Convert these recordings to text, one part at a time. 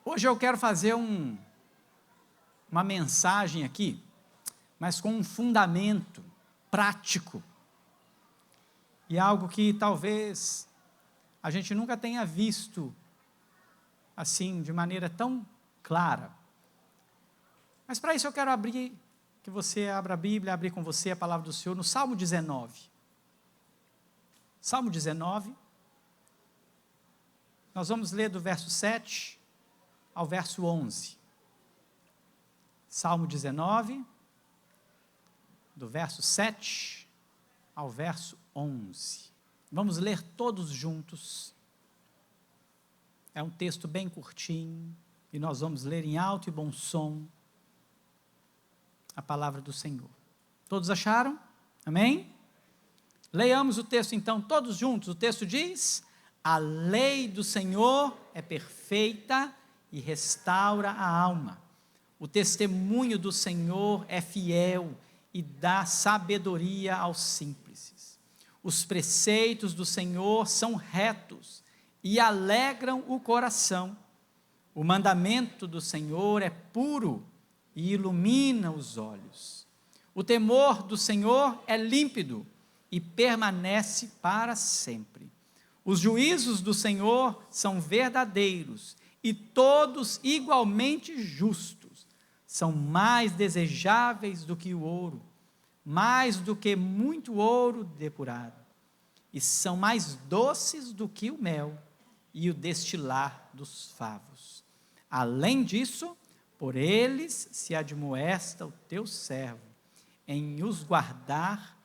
Hoje eu quero fazer uma mensagem aqui, mas com um fundamento prático, e algo que talvez a gente nunca tenha visto, assim, de maneira tão clara. Mas para isso eu quero que você abra a Bíblia, abrir com você a palavra do Senhor, no Salmo 19. Salmo 19, nós vamos ler do verso 7 ao verso 11. Salmo 19, do verso 7 ao verso 11. Vamos ler todos juntos. É um texto bem curtinho, e nós vamos ler em alto e bom som a palavra do Senhor. Todos acharam? Amém? Leiamos o texto então, todos juntos. O texto diz: a lei do Senhor é perfeita e restaura a alma. O testemunho do Senhor é fiel e dá sabedoria aos simples. Os preceitos do Senhor são retos e alegram o coração. O mandamento do Senhor é puro e ilumina os olhos. O temor do Senhor é límpido e permanece para sempre. Os juízos do Senhor são verdadeiros e todos igualmente justos. São mais desejáveis do que o ouro, mais do que muito ouro depurado, e são mais doces do que o mel e o destilar dos favos. Além disso, por eles se admoesta o teu servo, em os guardar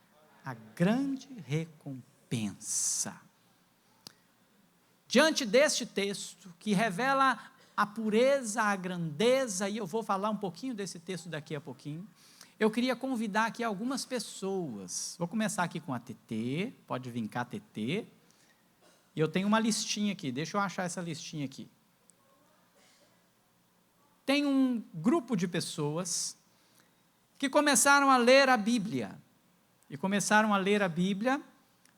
a grande recompensa. Diante deste texto, que revela a pureza, a grandeza, e eu vou falar um pouquinho desse texto daqui a pouquinho, eu queria convidar aqui algumas pessoas. Vou começar aqui com a TT, pode vir cá, TT. E eu tenho uma listinha aqui, deixa eu achar essa listinha aqui. Tem um grupo de pessoas que começaram a ler a Bíblia, e começaram a ler a Bíblia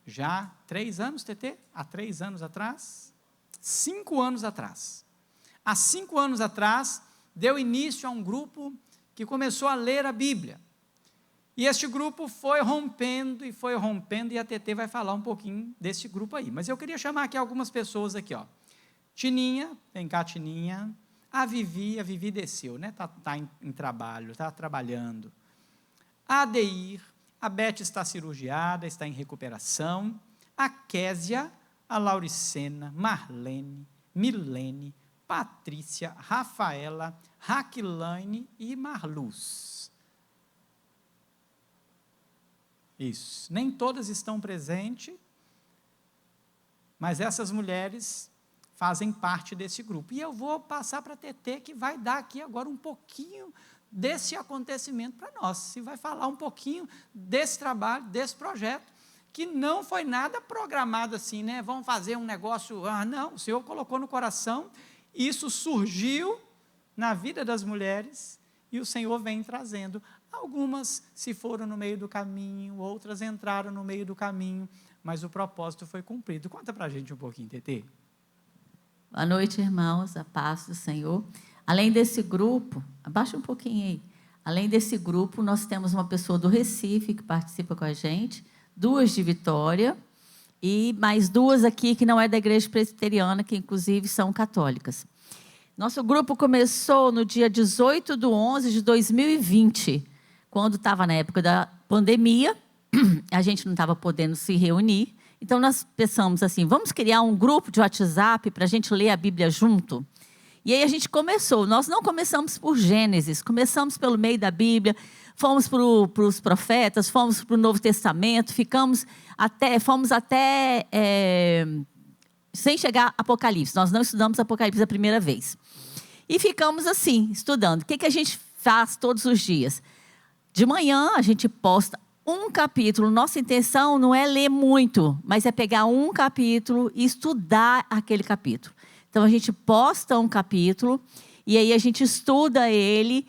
já há 3 anos, TT? Há 3 anos atrás? 5 anos atrás. Há 5 anos atrás, deu início a um grupo que começou a ler a Bíblia. E este grupo foi rompendo, e a TT vai falar um pouquinho desse grupo aí. Mas eu queria chamar aqui algumas pessoas aqui, ó. Tininha, vem cá, Tininha. A Vivi desceu, né? Está em trabalho, está trabalhando. A Adeir, a Beth está cirurgiada, está em recuperação. A Késia, a Lauricena, Marlene, Milene, Patrícia, Rafaela, Raquilane e Marluz. Isso, nem todas estão presentes, mas essas mulheres fazem parte desse grupo. E eu vou passar para a TT, que vai dar aqui agora um pouquinho desse acontecimento para nós. E vai falar um pouquinho desse trabalho, desse projeto, que não foi nada programado assim, né? Vamos fazer um negócio, não, o Senhor colocou no coração, isso surgiu na vida das mulheres, e o Senhor vem trazendo. Algumas se foram no meio do caminho, outras entraram no meio do caminho, mas o propósito foi cumprido. Conta para a gente um pouquinho, TT. Boa noite, irmãos, a paz do Senhor. Além desse grupo, abaixa um pouquinho aí. Além desse grupo, nós temos uma pessoa do Recife que participa com a gente, 2 de Vitória, e mais 2 aqui que não é da igreja presbiteriana, que inclusive são católicas. Nosso grupo começou no dia 18/11/2020, quando estava na época da pandemia, a gente não estava podendo se reunir. Então, nós pensamos assim, vamos criar um grupo de WhatsApp para a gente ler a Bíblia junto? E aí a gente começou. Nós não começamos por Gênesis, começamos pelo meio da Bíblia, fomos para os profetas, fomos para o Novo Testamento, fomos até sem chegar a Apocalipse. Nós não estudamos Apocalipse a primeira vez. E ficamos assim, estudando. O que a gente faz todos os dias? De manhã, a gente posta um capítulo. Nossa intenção não é ler muito, mas é pegar um capítulo e estudar aquele capítulo. Então, a gente posta um capítulo e aí a gente estuda ele.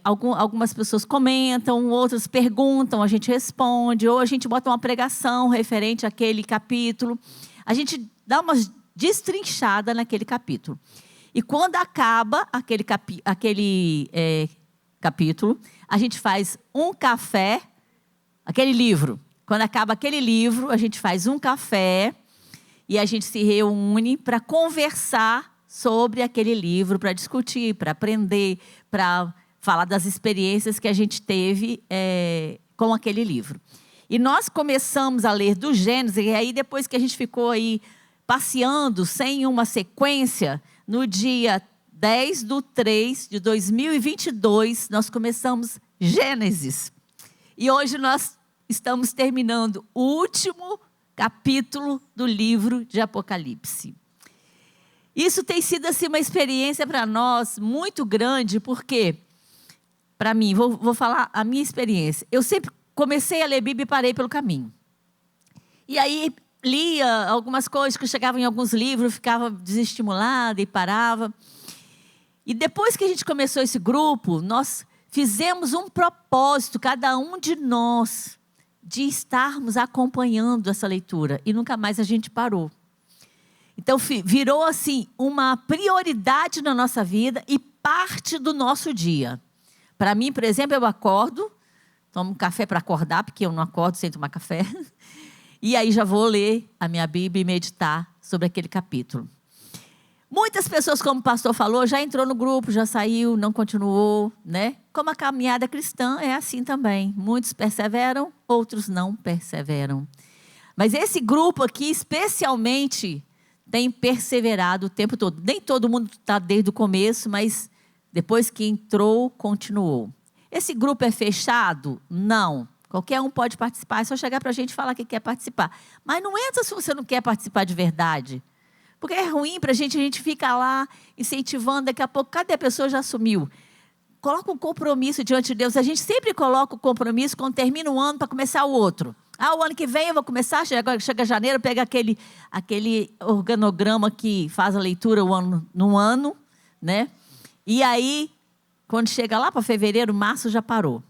Algumas pessoas comentam, outras perguntam, a gente responde, ou a gente bota uma pregação referente àquele capítulo. A gente dá uma destrinchada naquele capítulo. E quando acaba aquele capítulo, a gente faz um café, aquele livro. Quando acaba aquele livro, a gente faz um café e a gente se reúne para conversar sobre aquele livro, para discutir, para aprender, para falar das experiências que a gente teve com aquele livro. E nós começamos a ler do Gênesis, e aí depois que a gente ficou aí passeando sem uma sequência, no dia 10/3/2022, nós começamos Gênesis. E hoje nós estamos terminando o último capítulo do livro de Apocalipse. Isso tem sido assim, uma experiência para nós muito grande, porque, para mim, vou falar a minha experiência. Eu sempre comecei a ler Bíblia e parei pelo caminho. E aí lia algumas coisas que chegavam em alguns livros, ficava desestimulada e parava. E depois que a gente começou esse grupo, nós fizemos um propósito, cada um de nós, de estarmos acompanhando essa leitura. E nunca mais a gente parou. Então virou assim uma prioridade na nossa vida e parte do nosso dia. Para mim, por exemplo, eu acordo, tomo um café para acordar, porque eu não acordo sem tomar café. E aí já vou ler a minha Bíblia e meditar sobre aquele capítulo. Muitas pessoas, como o pastor falou, já entrou no grupo, já saiu, não continuou, né? Como a caminhada cristã é assim também. Muitos perseveram, outros não perseveram. Mas esse grupo aqui, especialmente, tem perseverado o tempo todo. Nem todo mundo está desde o começo, mas depois que entrou, continuou. Esse grupo é fechado? Não. Qualquer um pode participar, é só chegar para a gente e falar que quer participar. Mas não entra se você não quer participar de verdade. Porque é ruim para a gente fica lá incentivando, daqui a pouco, cadê a pessoa já sumiu? Coloca um compromisso diante de Deus. A gente sempre coloca o compromisso quando termina um ano para começar o outro. O ano que vem eu vou começar, chega janeiro, pega aquele organograma que faz a leitura no ano, né? E aí, quando chega lá para fevereiro, março, já parou.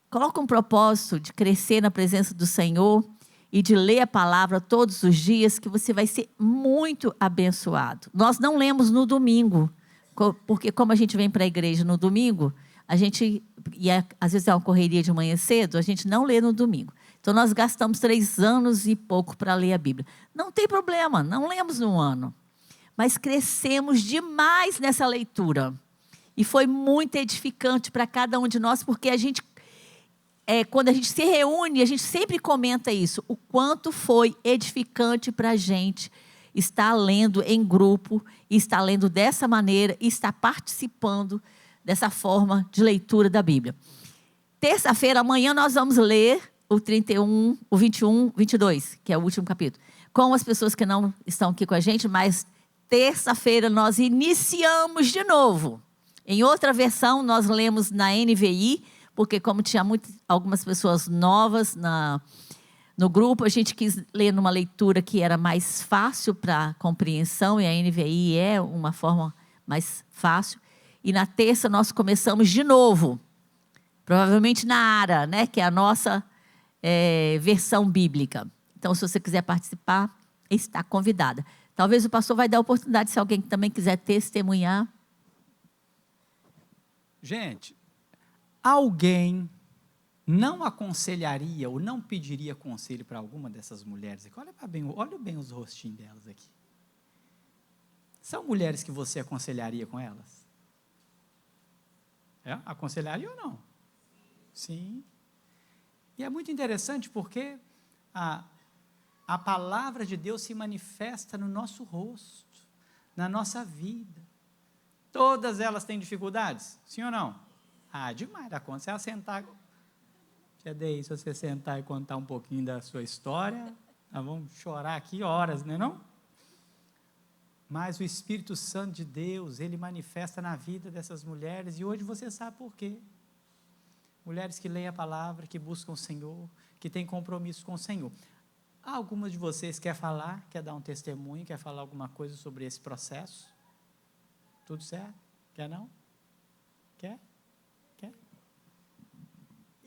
Coloca um propósito de crescer na presença do Senhor e de ler a palavra todos os dias, que você vai ser muito abençoado. Nós não lemos no domingo, porque como a gente vem para a igreja no domingo, às vezes é uma correria de manhã cedo, a gente não lê no domingo. Então nós gastamos 3 anos e pouco para ler a Bíblia. Não tem problema, não lemos no ano. Mas crescemos demais nessa leitura. E foi muito edificante para cada um de nós, porque quando a gente se reúne, a gente sempre comenta isso, o quanto foi edificante para a gente estar lendo em grupo, estar lendo dessa maneira, e estar participando dessa forma de leitura da Bíblia. Terça-feira, amanhã, nós vamos ler o 31, o 21, 22, que é o último capítulo, com as pessoas que não estão aqui com a gente, mas terça-feira nós iniciamos de novo. Em outra versão, nós lemos na NVI, porque como tinha algumas pessoas novas no grupo, a gente quis ler numa leitura que era mais fácil para compreensão, e a NVI é uma forma mais fácil. E na terça nós começamos de novo, provavelmente na ARA, né, que é a nossa versão bíblica. Então, se você quiser participar, está convidada. Talvez o pastor vai dar a oportunidade, se alguém também quiser testemunhar. Gente, alguém não aconselharia ou não pediria conselho para alguma dessas mulheres aqui? Olha bem os rostinhos delas aqui. São mulheres que você aconselharia com elas? Aconselharia ou não? Sim. E é muito interessante porque a palavra de Deus se manifesta no nosso rosto, na nossa vida. Todas elas têm dificuldades? Sim ou não? Demais da conta. Se ela sentar, se você sentar e contar um pouquinho da sua história, nós vamos chorar aqui horas, não é não? Mas o Espírito Santo de Deus, ele manifesta na vida dessas mulheres, e hoje você sabe por quê. Mulheres que leem a palavra, que buscam o Senhor, que têm compromisso com o Senhor. Algumas de vocês quer falar, quer dar um testemunho, quer falar alguma coisa sobre esse processo? Tudo certo? Quer não? Quer?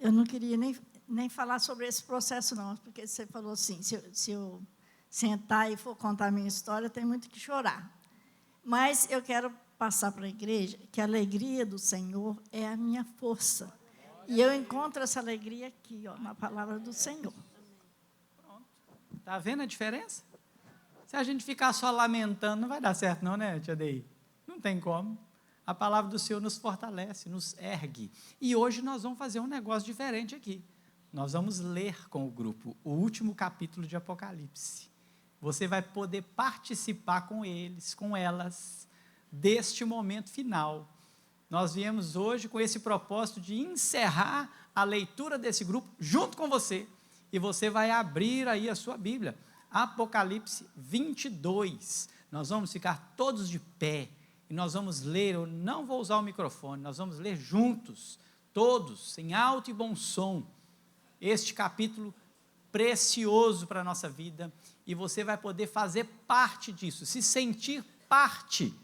Eu não queria nem falar sobre esse processo, não, porque você falou assim, se eu sentar e for contar a minha história, tem muito que chorar. Mas eu quero passar para a igreja que a alegria do Senhor é a minha força. E eu encontro essa alegria aqui, ó, na palavra do Senhor. Está vendo a diferença? Se a gente ficar só lamentando, não vai dar certo não, né, tia Dei? Não tem como. A palavra do Senhor nos fortalece, nos ergue. E hoje nós vamos fazer um negócio diferente aqui. Nós vamos ler com o grupo o último capítulo de Apocalipse. Você vai poder participar com eles, com elas, deste momento final. Nós viemos hoje com esse propósito de encerrar a leitura desse grupo junto com você. E você vai abrir aí a sua Bíblia. Apocalipse 22. Nós vamos ficar todos de pé. E nós vamos ler, eu não vou usar o microfone, nós vamos ler juntos, todos, em alto e bom som, este capítulo precioso para a nossa vida, e você vai poder fazer parte disso, se sentir parte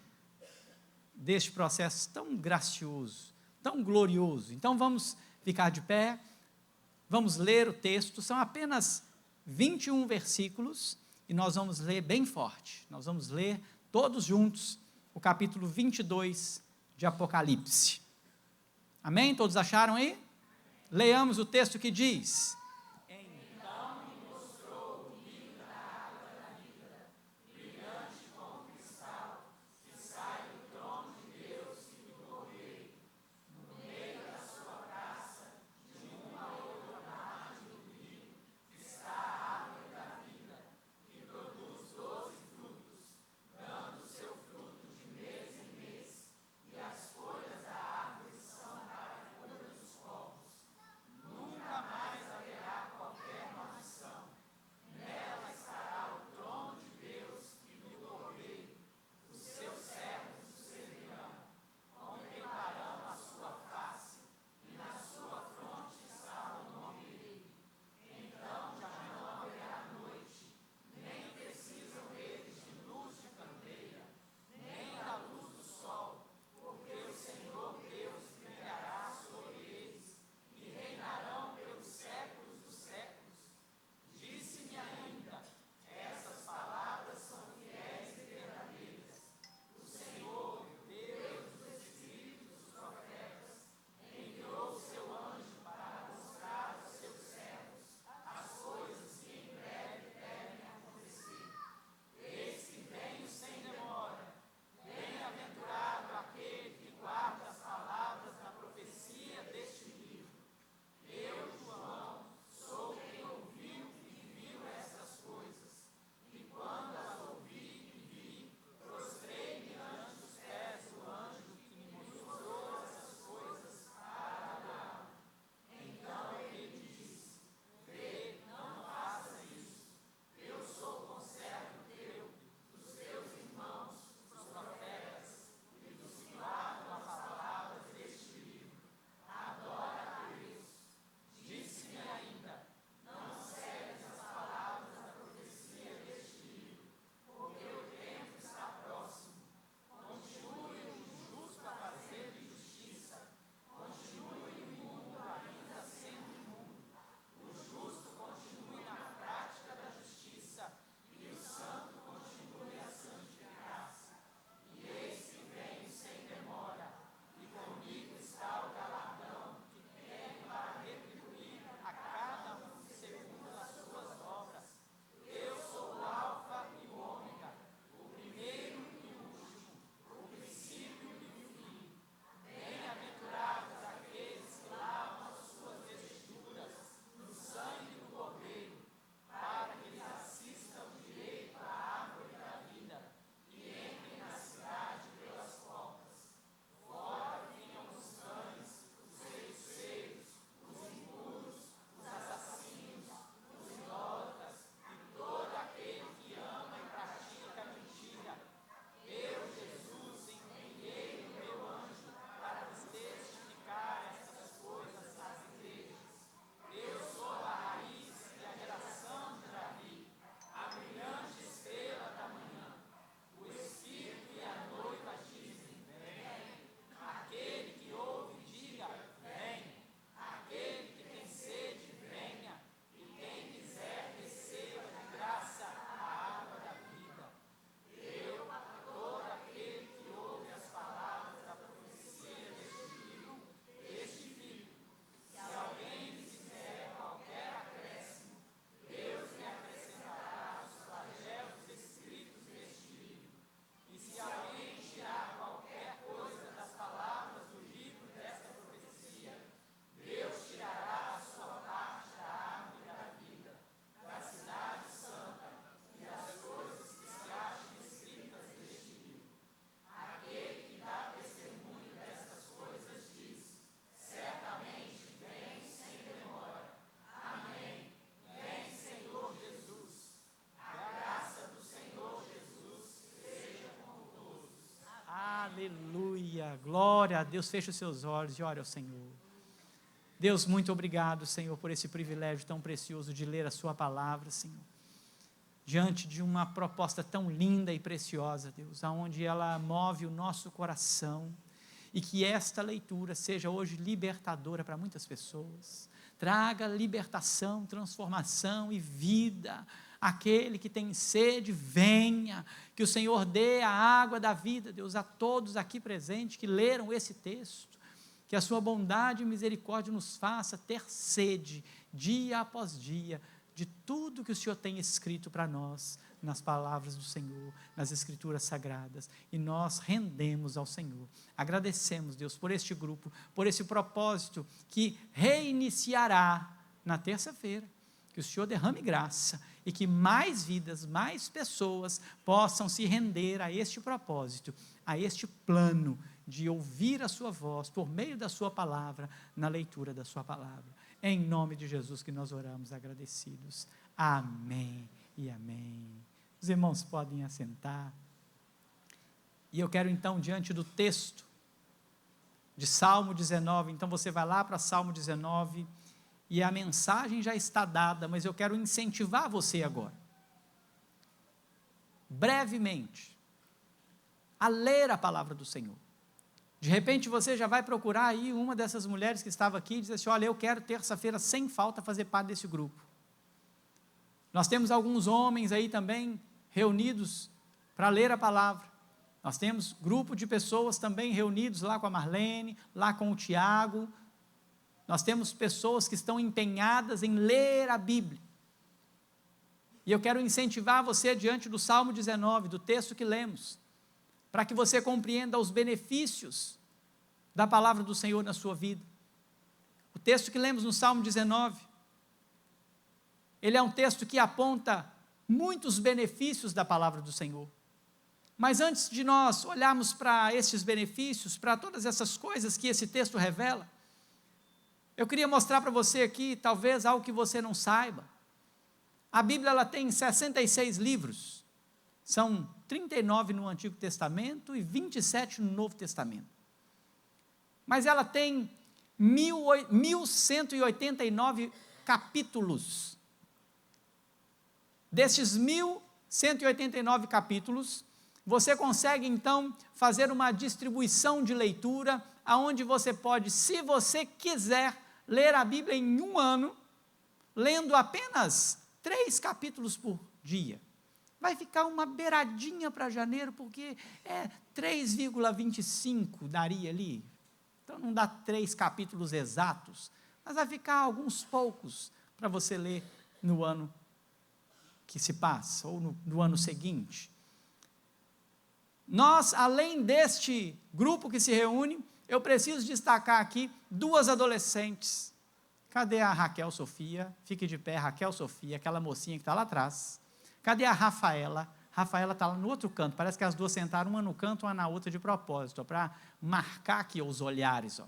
deste processo tão gracioso, tão glorioso. Então vamos ficar de pé, vamos ler o texto, são apenas 21 versículos, e nós vamos ler bem forte, nós vamos ler todos juntos, o capítulo 22 de Apocalipse. Amém? Todos acharam aí? Leiamos o texto que diz: Então me mostrou o livro da água da vida, brilhante como cristal, que sai do trono de Deus e do Cordeiro. No meio da sua praça, de uma a outra margem do rio, está a árvore da vida, que produz 12 frutos, dando seu fruto de mês em mês, e as folhas da árvore são para a cura dos povos. Nunca mais haverá Aleluia, glória a Deus. Feche os seus olhos e ore ao Senhor. Deus, muito obrigado, Senhor, por esse privilégio tão precioso de ler a sua palavra, Senhor. Diante de uma proposta tão linda e preciosa, Deus, aonde ela move o nosso coração, e que esta leitura seja hoje libertadora para muitas pessoas. Traga libertação, transformação e vida. Aquele que tem sede, venha. Que o Senhor dê a água da vida, Deus, a todos aqui presentes que leram esse texto. Que a sua bondade e misericórdia nos faça ter sede, dia após dia, de tudo que o Senhor tem escrito para nós, nas palavras do Senhor, nas Escrituras Sagradas, e nós rendemos ao Senhor. Agradecemos, Deus, por este grupo, por esse propósito que reiniciará na terça-feira. Que o Senhor derrame graça e que mais vidas, mais pessoas possam se render a este propósito, a este plano de ouvir a sua voz por meio da sua palavra, na leitura da sua palavra. É em nome de Jesus que nós oramos agradecidos. Amém e amém. Os irmãos podem assentar. E eu quero então, diante do texto de Salmo 19, então você vai lá para Salmo 19, e a mensagem já está dada, mas eu quero incentivar você agora, brevemente, a ler a palavra do Senhor. De repente você já vai procurar aí uma dessas mulheres que estava aqui e diz assim: olha, eu quero terça-feira sem falta fazer parte desse grupo. Nós temos alguns homens aí também reunidos para ler a palavra. Nós temos grupo de pessoas também reunidos lá com a Marlene, lá com o Tiago. Nós temos pessoas que estão empenhadas em ler a Bíblia. E eu quero incentivar você diante do Salmo 19, do texto que lemos, para que você compreenda os benefícios da palavra do Senhor na sua vida. O texto que lemos no Salmo 19, ele é um texto que aponta muitos benefícios da palavra do Senhor. Mas antes de nós olharmos para esses benefícios, para todas essas coisas que esse texto revela, eu queria mostrar para você aqui, talvez algo que você não saiba. A Bíblia ela tem 66 livros, são 39 no Antigo Testamento e 27 no Novo Testamento. Mas ela tem 1189 capítulos. Desses 1189 capítulos, você consegue então fazer uma distribuição de leitura, aonde você pode, se você quiser, ler a Bíblia em um ano, lendo apenas 3 capítulos por dia. Vai ficar uma beiradinha para janeiro, porque 3,25 daria ali. Então não dá 3 capítulos exatos, mas vai ficar alguns poucos para você ler no ano que se passa, ou no ano seguinte. Nós, além deste grupo que se reúne, eu preciso destacar aqui 2 adolescentes. Cadê a Raquel Sofia? Fique de pé, Raquel Sofia, aquela mocinha que está lá atrás. Cadê a Rafaela? Rafaela está lá no outro canto, parece que as duas sentaram uma no canto, uma na outra de propósito, para marcar aqui os olhares.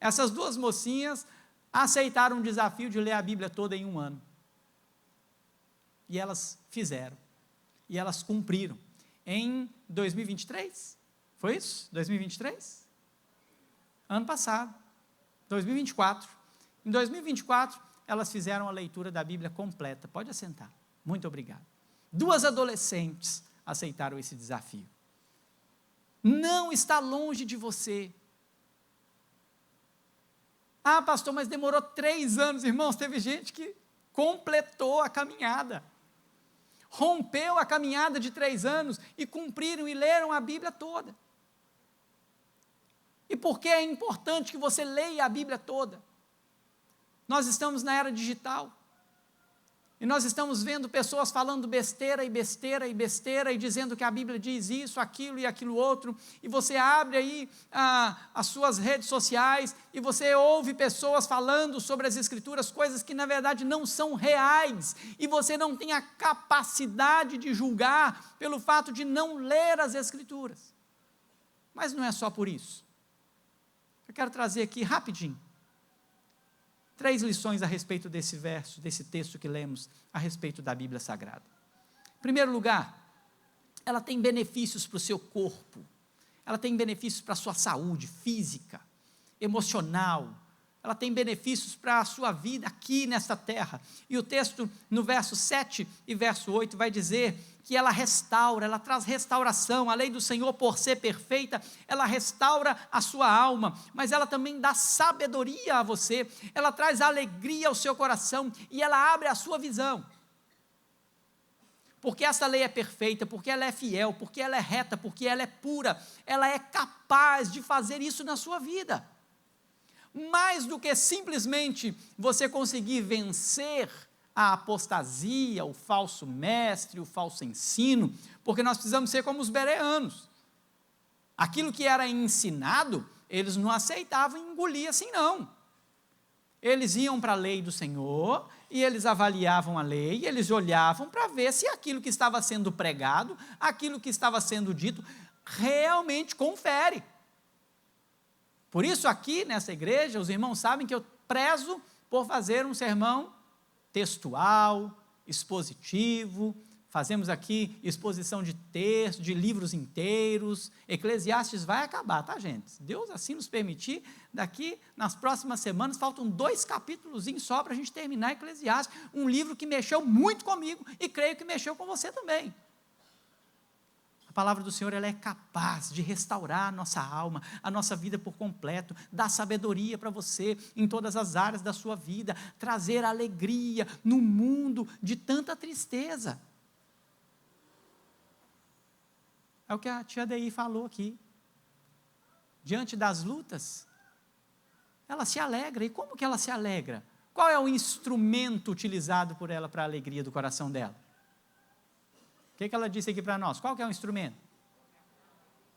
Essas 2 mocinhas aceitaram o desafio de ler a Bíblia toda em um ano. E elas fizeram, e elas cumpriram. Em 2023, foi isso? 2023? Ano passado, 2024. Em 2024, elas fizeram a leitura da Bíblia completa. Pode assentar. Muito obrigado. 2 adolescentes aceitaram esse desafio. Não está longe de você. Ah, pastor, mas demorou 3 anos, irmãos. Teve gente que completou a caminhada. Rompeu a caminhada de 3 anos e cumpriram e leram a Bíblia toda. E por que é importante que você leia a Bíblia toda? Nós estamos na era digital, e nós estamos vendo pessoas falando besteira e besteira e besteira, e dizendo que a Bíblia diz isso, aquilo e aquilo outro, e você abre aí as suas redes sociais, e você ouve pessoas falando sobre as Escrituras, coisas que na verdade não são reais, e você não tem a capacidade de julgar, pelo fato de não ler as Escrituras. Mas não é só por isso. Eu quero trazer aqui rapidinho 3 lições a respeito desse verso, desse texto que lemos, a respeito da Bíblia Sagrada. Em primeiro lugar, ela tem benefícios para o seu corpo, ela tem benefícios para a sua saúde física, emocional, ela tem benefícios para a sua vida aqui nesta terra. E o texto, no verso 7 e verso 8, vai dizer que ela restaura, ela traz restauração. A lei do Senhor, por ser perfeita, ela restaura a sua alma, mas ela também dá sabedoria a você, ela traz alegria ao seu coração e ela abre a sua visão. Porque essa lei é perfeita, porque ela é fiel, porque ela é reta, porque ela é pura, ela é capaz de fazer isso na sua vida. Mais do que simplesmente você conseguir vencer a apostasia, o falso mestre, o falso ensino, porque nós precisamos ser como os bereanos. Aquilo que era ensinado, eles não aceitavam e engoliam assim não. Eles iam para a lei do Senhor, e eles avaliavam a lei, e eles olhavam para ver se aquilo que estava sendo pregado, aquilo que estava sendo dito, realmente confere. Por isso aqui nessa igreja, os irmãos sabem que eu prezo por fazer um sermão textual, expositivo, fazemos aqui exposição de textos, de livros inteiros. Eclesiastes vai acabar, tá, gente? Se Deus assim nos permitir, daqui nas próximas semanas, faltam 2 capítulos só para a gente terminar Eclesiastes, um livro que mexeu muito comigo e creio que mexeu com você também. A palavra do Senhor, ela é capaz de restaurar a nossa alma, a nossa vida por completo, dar sabedoria para você em todas as áreas da sua vida, trazer alegria no mundo de tanta tristeza. É o que a tia Dei falou aqui. Diante das lutas, ela se alegra. E como que ela se alegra? Qual é o instrumento utilizado por ela para a alegria do coração dela? O que ela disse aqui para nós? Qual que é o instrumento?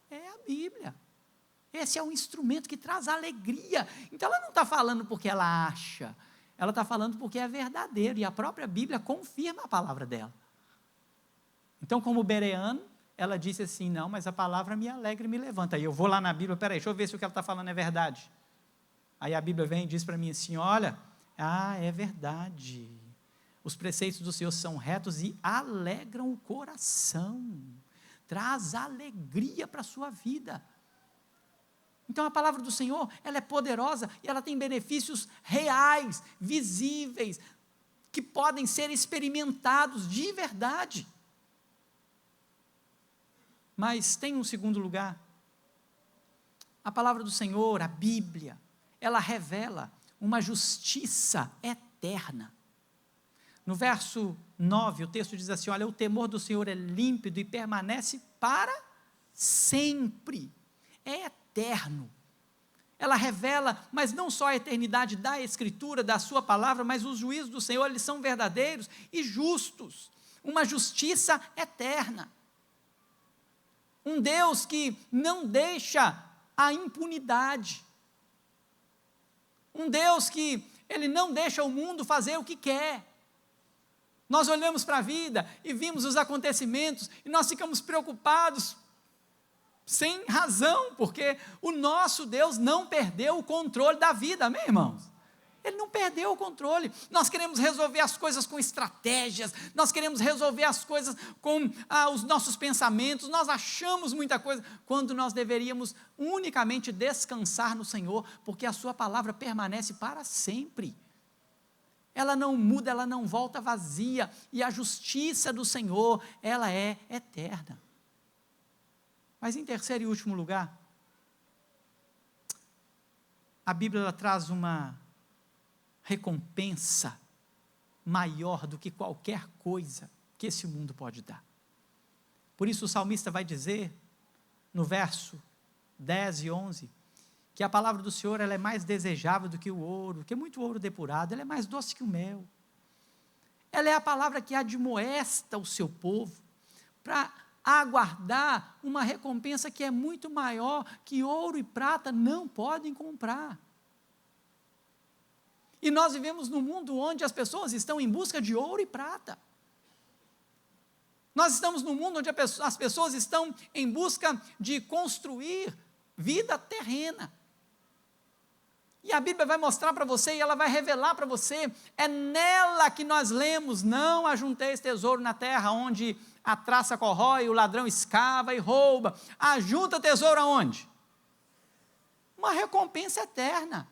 É a Bíblia. Esse é o instrumento que traz alegria. Então ela não está falando porque ela acha, ela está falando porque é verdadeiro, e a própria Bíblia confirma a palavra dela. Então, como bereano, ela disse assim, não, mas a palavra me alegra e me levanta. Aí eu vou lá na Bíblia, peraí, deixa eu ver se o que ela está falando é verdade. Aí a Bíblia vem e diz para mim assim, olha, é verdade. Os preceitos do Senhor são retos e alegram o coração. Traz alegria para a sua vida. Então a palavra do Senhor, ela é poderosa e ela tem benefícios reais, visíveis, que podem ser experimentados de verdade. Mas tem um segundo lugar. A palavra do Senhor, a Bíblia, ela revela uma justiça eterna. No verso 9, o texto diz assim, olha, o temor do Senhor é límpido e permanece para sempre. É eterno. Ela revela, mas não só a eternidade da Escritura, da sua palavra, mas os juízos do Senhor, eles são verdadeiros e justos. Uma justiça eterna. Um Deus que não deixa a impunidade. Um Deus que Ele não deixa o mundo fazer o que quer. Nós olhamos para a vida e vimos os acontecimentos e nós ficamos preocupados sem razão, porque o nosso Deus não perdeu o controle da vida, amém, irmãos? Ele não perdeu o controle. Nós queremos resolver as coisas com estratégias, nós queremos resolver as coisas com os nossos pensamentos, nós achamos muita coisa, quando nós deveríamos unicamente descansar no Senhor, porque a sua palavra permanece para sempre. Ela não muda, ela não volta vazia, e a justiça do Senhor, ela é eterna. Mas em terceiro e último lugar, a Bíblia ela traz uma recompensa maior do que qualquer coisa que esse mundo pode dar. Por isso o salmista vai dizer, no verso 10 e 11, que a palavra do Senhor ela é mais desejável do que o ouro, que muito ouro depurado, ela é mais doce que o mel. Ela é a palavra que admoesta o seu povo para aguardar uma recompensa que é muito maior, que ouro e prata não podem comprar. E nós vivemos num mundo onde as pessoas estão em busca de ouro e prata. Nós estamos num mundo onde as pessoas estão em busca de construir vida terrena. E a Bíblia vai mostrar para você, e ela vai revelar para você, é nela que nós lemos, não ajunteis tesouro na terra, onde a traça corrói, o ladrão escava e rouba. Ajunta tesouro aonde? Uma recompensa eterna.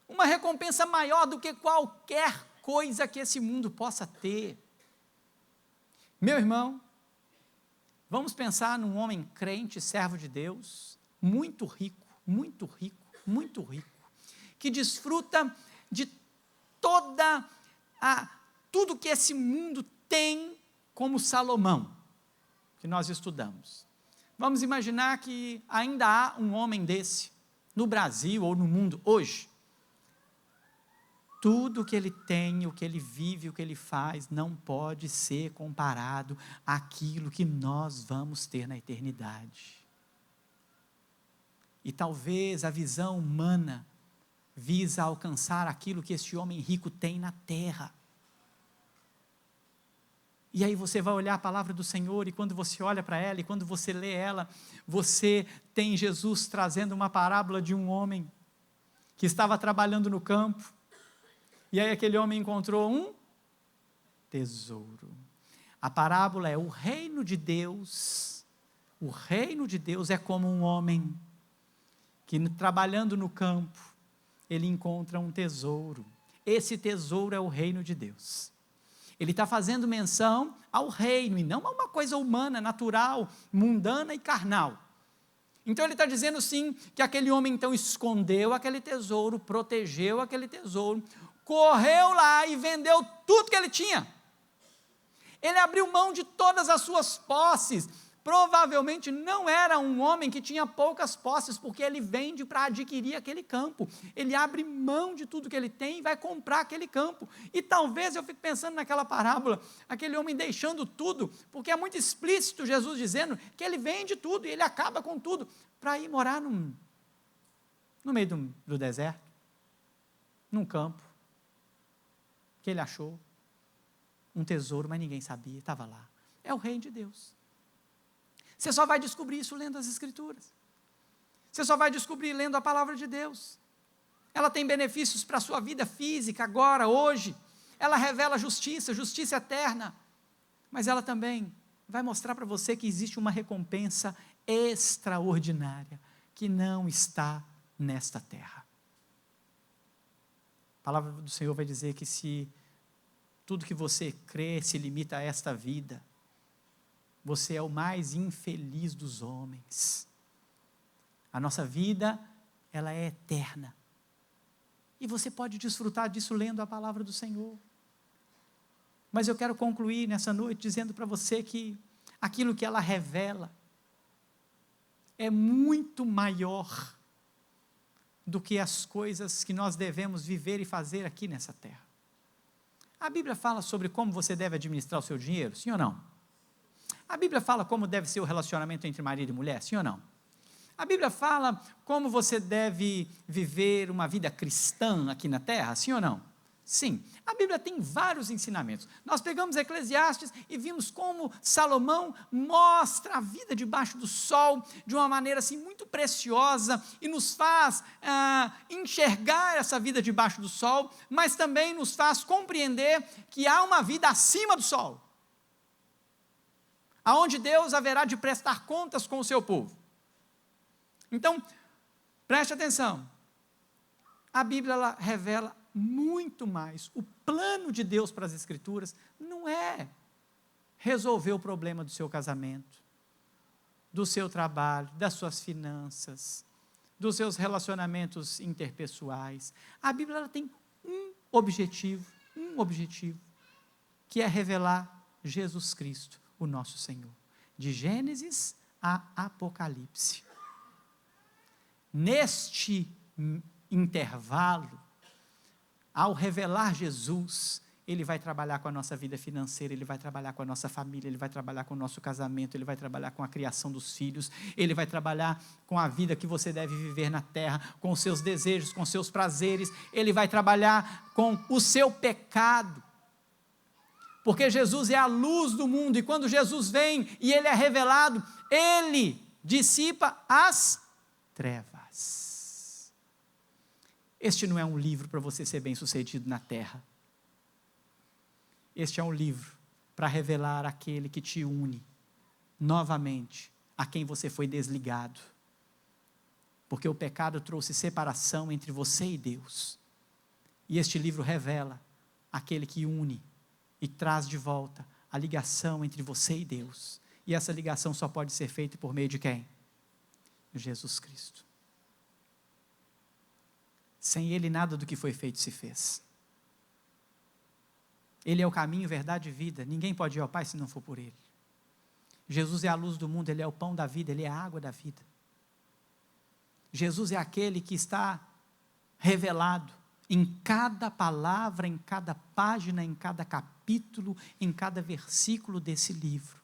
Uma recompensa maior do que qualquer coisa que esse mundo possa ter. Meu irmão, vamos pensar num homem crente, servo de Deus, muito rico, muito rico, muito rico, que desfruta de tudo que esse mundo tem, como Salomão, que nós estudamos. Vamos imaginar que ainda há um homem desse, no Brasil ou no mundo hoje. Tudo o que ele tem, o que ele vive, o que ele faz, não pode ser comparado àquilo que nós vamos ter na eternidade. E talvez a visão humana visa alcançar aquilo que esse homem rico tem na terra. E aí você vai olhar a palavra do Senhor, e quando você olha para ela, e quando você lê ela, você tem Jesus trazendo uma parábola de um homem que estava trabalhando no campo, e aí aquele homem encontrou um tesouro. A parábola é: o reino de Deus é como um homem que, trabalhando no campo, ele encontra um tesouro. Esse tesouro é o reino de Deus. Ele está fazendo menção ao reino, e não a uma coisa humana, natural, mundana e carnal. Então ele está dizendo sim, que aquele homem então escondeu aquele tesouro, protegeu aquele tesouro, correu lá e vendeu tudo que ele tinha. Ele abriu mão de todas as suas posses. Provavelmente não era um homem que tinha poucas posses, porque ele vende para adquirir aquele campo. Ele abre mão de tudo que ele tem e vai comprar aquele campo. E talvez eu fique pensando naquela parábola, aquele homem deixando tudo, porque é muito explícito Jesus dizendo que ele vende tudo e ele acaba com tudo, para ir morar no meio do deserto, num campo, que ele achou um tesouro, mas ninguém sabia, estava lá. É o reino de Deus. Você só vai descobrir isso lendo as Escrituras. Você só vai descobrir lendo a palavra de Deus. Ela tem benefícios para a sua vida física, agora, hoje. Ela revela justiça eterna. Mas ela também vai mostrar para você que existe uma recompensa extraordinária, que não está nesta terra. A palavra do Senhor vai dizer que se tudo que você crê se limita a esta vida, você é o mais infeliz dos homens. A nossa vida, ela é eterna. E você pode desfrutar disso lendo a palavra do Senhor. Mas eu quero concluir nessa noite dizendo para você que aquilo que ela revela é muito maior do que as coisas que nós devemos viver e fazer aqui nessa terra. A Bíblia fala sobre como você deve administrar o seu dinheiro, sim ou não? A Bíblia fala como deve ser o relacionamento entre marido e mulher, sim ou não? A Bíblia fala como você deve viver uma vida cristã aqui na terra, sim ou não? Sim. A Bíblia tem vários ensinamentos. Nós pegamos Eclesiastes e vimos como Salomão mostra a vida debaixo do sol de uma maneira assim muito preciosa e nos faz enxergar essa vida debaixo do sol, mas também nos faz compreender que há uma vida acima do sol, aonde Deus haverá de prestar contas com o seu povo. Então, preste atenção, a Bíblia ela revela muito mais. O plano de Deus para as Escrituras não é resolver o problema do seu casamento, do seu trabalho, das suas finanças, dos seus relacionamentos interpessoais. A Bíblia ela tem um objetivo, que é revelar Jesus Cristo, o nosso Senhor, de Gênesis a Apocalipse. Neste intervalo, ao revelar Jesus, Ele vai trabalhar com a nossa vida financeira, Ele vai trabalhar com a nossa família, Ele vai trabalhar com o nosso casamento, Ele vai trabalhar com a criação dos filhos, Ele vai trabalhar com a vida que você deve viver na terra, com os seus desejos, com os seus prazeres, Ele vai trabalhar com o seu pecado, porque Jesus é a luz do mundo, e quando Jesus vem e Ele é revelado, Ele dissipa as trevas. Este não é um livro para você ser bem-sucedido na terra. Este é um livro para revelar aquele que te une novamente a quem você foi desligado. Porque o pecado trouxe separação entre você e Deus. E este livro revela aquele que une e traz de volta a ligação entre você e Deus. E essa ligação só pode ser feita por meio de quem? Jesus Cristo. Sem Ele, nada do que foi feito se fez. Ele é o caminho, verdade e vida. Ninguém pode ir ao Pai se não for por Ele. Jesus é a luz do mundo, Ele é o pão da vida, Ele é a água da vida. Jesus é aquele que está revelado em cada palavra, em cada página, em cada capítulo, em cada versículo desse livro.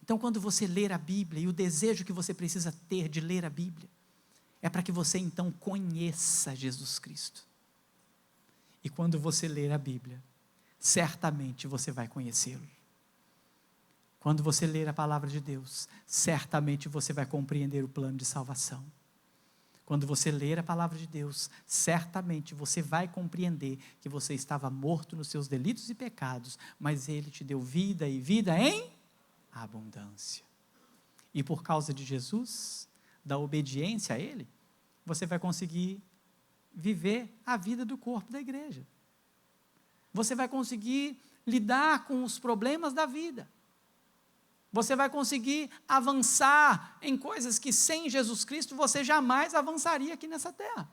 Então, quando você ler a Bíblia, e o desejo que você precisa ter de ler a Bíblia, é para que você então conheça Jesus Cristo. E quando você ler a Bíblia, certamente você vai conhecê-lo. Quando você ler a palavra de Deus, certamente você vai compreender o plano de salvação. Quando você ler a palavra de Deus, certamente você vai compreender que você estava morto nos seus delitos e pecados, mas Ele te deu vida e vida em abundância. E por causa de Jesus, da obediência a Ele, você vai conseguir viver a vida do corpo da igreja. Você vai conseguir lidar com os problemas da vida. Você vai conseguir avançar em coisas que sem Jesus Cristo você jamais avançaria aqui nessa terra.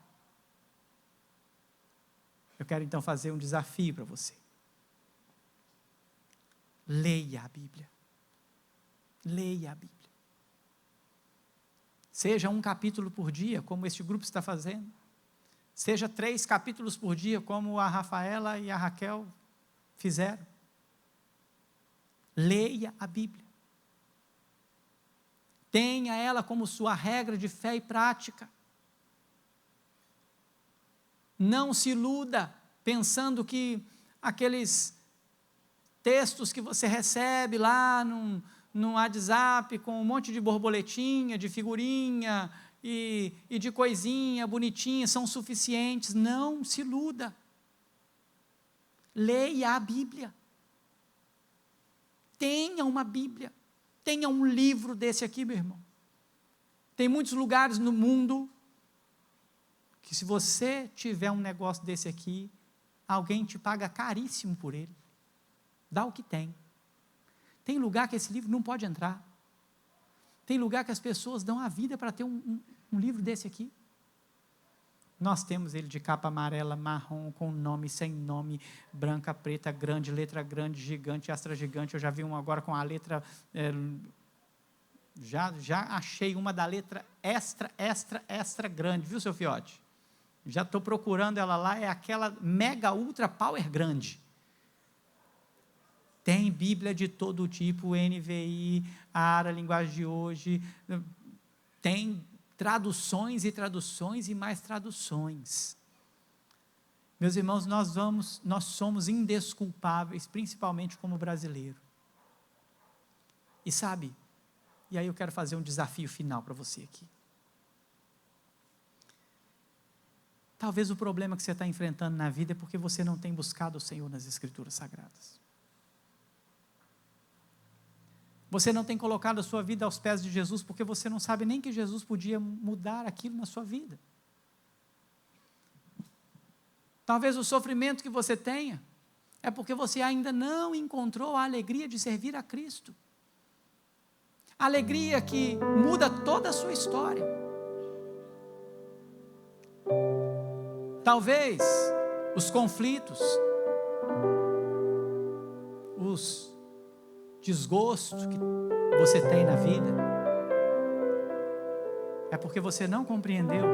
Eu quero então fazer um desafio para você. Leia a Bíblia. Leia a Bíblia. Seja um capítulo por dia, como este grupo está fazendo. Seja 3 capítulos por dia, como a Rafaela e a Raquel fizeram. Leia a Bíblia. Tenha ela como sua regra de fé e prática. Não se iluda pensando que aqueles textos que você recebe lá no WhatsApp com um monte de borboletinha, de figurinha e de coisinha bonitinha são suficientes. Não se iluda. Leia a Bíblia. Tenha uma Bíblia. Tenha um livro desse aqui, meu irmão. Tem muitos lugares no mundo que se você tiver um negócio desse aqui, alguém te paga caríssimo por ele. Dá o que tem. Tem lugar que esse livro não pode entrar. Tem lugar que as pessoas dão a vida para ter um livro desse aqui. Nós temos ele de capa amarela, marrom, com nome, sem nome, branca, preta, grande, letra grande, gigante, extra gigante. Eu já vi um agora com a letra... Já achei uma da letra extra grande, viu, seu fiote? Já estou procurando ela lá, é aquela mega ultra power grande. Tem Bíblia de todo tipo, NVI, ARA, linguagem de hoje, tem traduções e mais traduções. Meus irmãos, nós somos indesculpáveis, principalmente como brasileiro. E sabe, e aí eu quero fazer um desafio final para você aqui. Talvez o problema que você está enfrentando na vida é porque você não tem buscado o Senhor nas Escrituras Sagradas. Você não tem colocado a sua vida aos pés de Jesus, porque você não sabe nem que Jesus podia mudar aquilo na sua vida. Talvez o sofrimento que você tenha, é porque você ainda não encontrou a alegria de servir a Cristo. A alegria que muda toda a sua história. Talvez os conflitos, os desgosto que você tem na vida, é porque você não compreendeu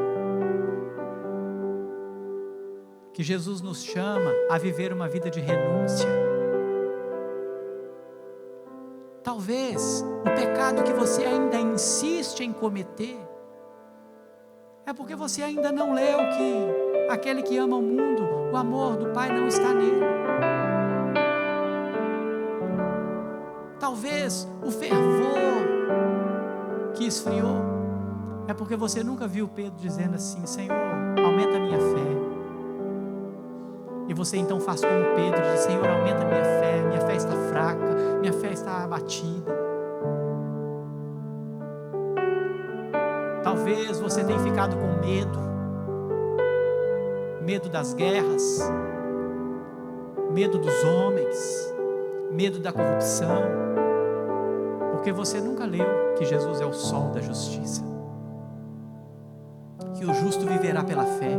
que Jesus nos chama a viver uma vida de renúncia. Talvez o pecado que você ainda insiste em cometer, é porque você ainda não leu que aquele que ama o mundo, o amor do Pai não está nele. Talvez o fervor que esfriou é porque você nunca viu Pedro dizendo assim: Senhor, aumenta a minha fé. E você então faz como Pedro, diz: Senhor, aumenta minha fé está fraca, minha fé está abatida. Talvez você tenha ficado com medo das guerras, medo dos homens, medo da corrupção, porque você nunca leu que Jesus é o sol da justiça, que o justo viverá pela fé.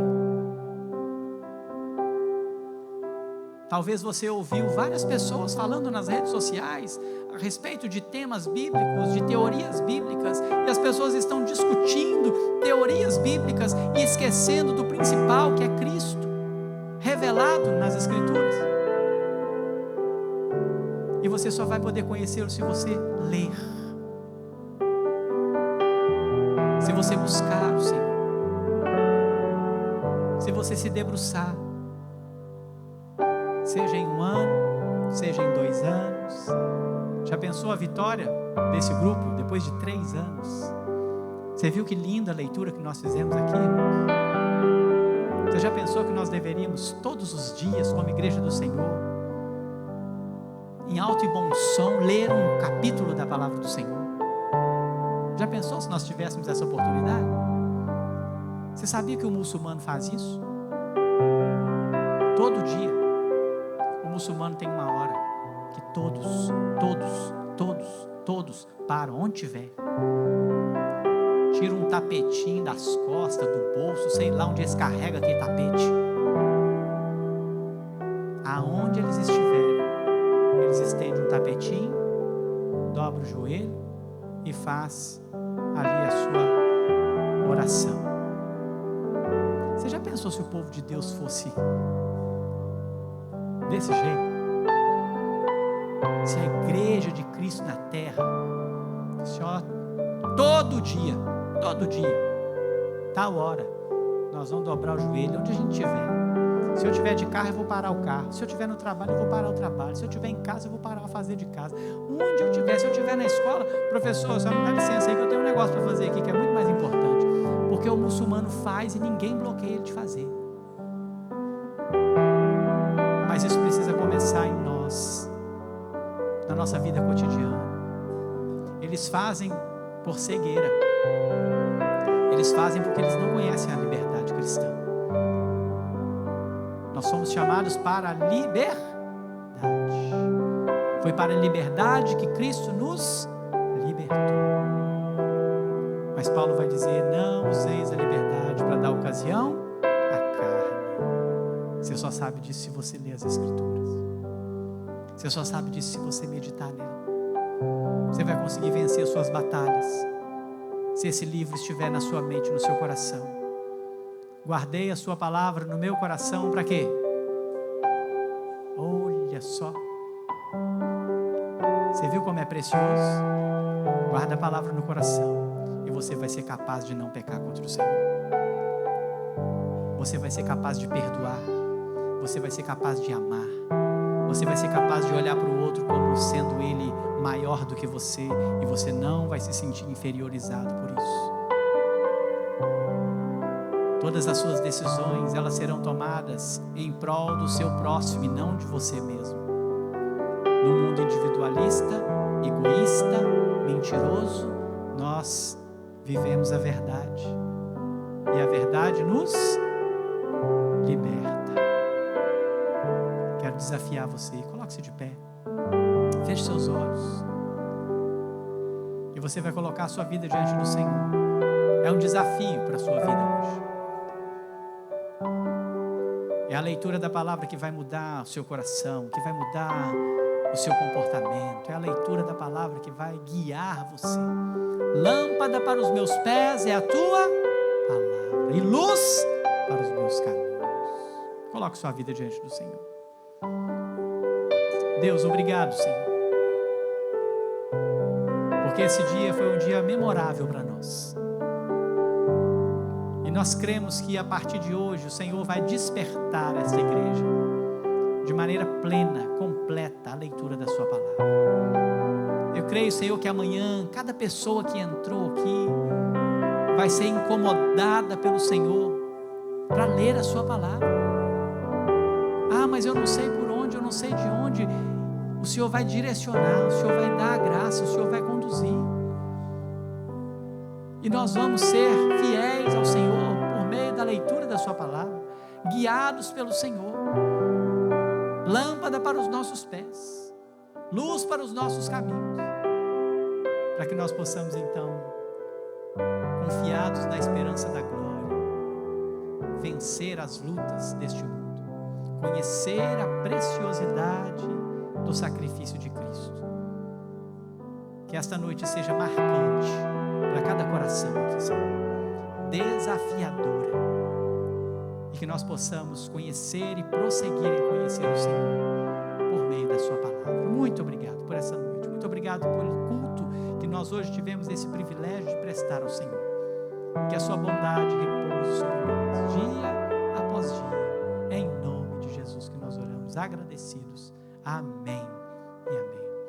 Talvez você ouviu várias pessoas falando nas redes sociais a respeito de temas bíblicos, de teorias bíblicas, e as pessoas estão discutindo teorias bíblicas e esquecendo do principal, que é Cristo, revelado nas Escrituras. E você só vai poder conhecê-lo se você ler, se você buscar o Senhor, se você se debruçar, seja em 1 ano, seja em 2 anos. Já pensou a vitória desse grupo depois de 3 anos? Você viu que linda a leitura que nós fizemos aqui? Você já pensou que nós deveríamos todos os dias, como igreja do Senhor, em alto e bom som, ler um capítulo da palavra do Senhor? Já pensou se nós tivéssemos essa oportunidade? Você sabia que o muçulmano faz isso? Todo dia. O muçulmano tem uma hora que todos param, onde tiver, tira um tapetinho das costas, do bolso, sei lá onde eles carregam aquele tapete, aonde eles estiverem, eles estendem um tapetinho, dobra o joelho e faz ali a sua oração. Você já pensou se o povo de Deus fosse desse jeito? Se a igreja de Cristo na terra, Senhor, todo dia, tal hora, nós vamos dobrar o joelho onde a gente estiver. Se eu estiver de carro, eu vou parar o carro. Se eu estiver no trabalho, eu vou parar o trabalho. Se eu estiver em casa, eu vou parar a fazer de casa. Onde eu estiver, se eu estiver na escola, professor, só me dá licença aí que eu tenho um negócio para fazer aqui que é muito mais importante. Porque o muçulmano faz e ninguém bloqueia ele de fazer. Mas isso precisa começar em nós, na nossa vida cotidiana. Eles fazem por cegueira. Eles fazem porque eles não conhecem a liberdade cristã. Nós somos chamados para a liberdade. Foi para a liberdade que Cristo nos libertou. Mas Paulo vai dizer: não useis a liberdade para dar ocasião à carne. Você só sabe disso se você ler as Escrituras. Você só sabe disso se você meditar nela. Você vai conseguir vencer suas batalhas se esse livro estiver na sua mente, no seu coração. Guardei a sua palavra no meu coração para quê? Olha só. Você viu como é precioso? Guarda a palavra no coração e você vai ser capaz de não pecar contra o Senhor. Você vai ser capaz de perdoar. Você vai ser capaz de amar. Você vai ser capaz de olhar para o outro como sendo ele maior do que você, e você não vai se sentir inferiorizado por isso. Todas as suas decisões, elas serão tomadas em prol do seu próximo e não de você mesmo. No mundo individualista, egoísta, mentiroso, nós vivemos a verdade. E a verdade nos liberta. Quero desafiar você. Coloque-se de pé. Feche seus olhos. E você vai colocar a sua vida diante do Senhor. É um desafio para a sua vida hoje. É a leitura da palavra que vai mudar o seu coração, que vai mudar o seu comportamento. É a leitura da palavra que vai guiar você. Lâmpada para os meus pés é a tua palavra, e luz para os meus caminhos. Coloque sua vida diante do Senhor. Deus, obrigado, Senhor, porque esse dia foi um dia memorável para nós. E nós cremos que a partir de hoje o Senhor vai despertar essa igreja de maneira plena, completa, a leitura da sua palavra. Eu creio, Senhor, que amanhã cada pessoa que entrou aqui vai ser incomodada pelo Senhor para ler a sua palavra. mas eu não sei por onde, eu não sei de onde. O Senhor vai direcionar, o Senhor vai dar a graça, o Senhor vai conduzir. E nós vamos ser fiéis ao Senhor por meio da leitura da sua palavra, guiados pelo Senhor. Lâmpada para os nossos pés, luz para os nossos caminhos, para que nós possamos então, confiados na esperança da glória, vencer as lutas deste mundo, conhecer a preciosidade do sacrifício de Cristo. Que esta noite seja marcante para cada coração aqui, Senhor, desafiadora, e que nós possamos conhecer e prosseguir em conhecer o Senhor por meio da sua palavra. Muito obrigado por essa noite, muito obrigado pelo culto que nós hoje tivemos esse privilégio de prestar ao Senhor. Que a sua bondade repouse sobre nós, dia após dia. É em nome de Jesus que nós oramos, agradecidos. Amém.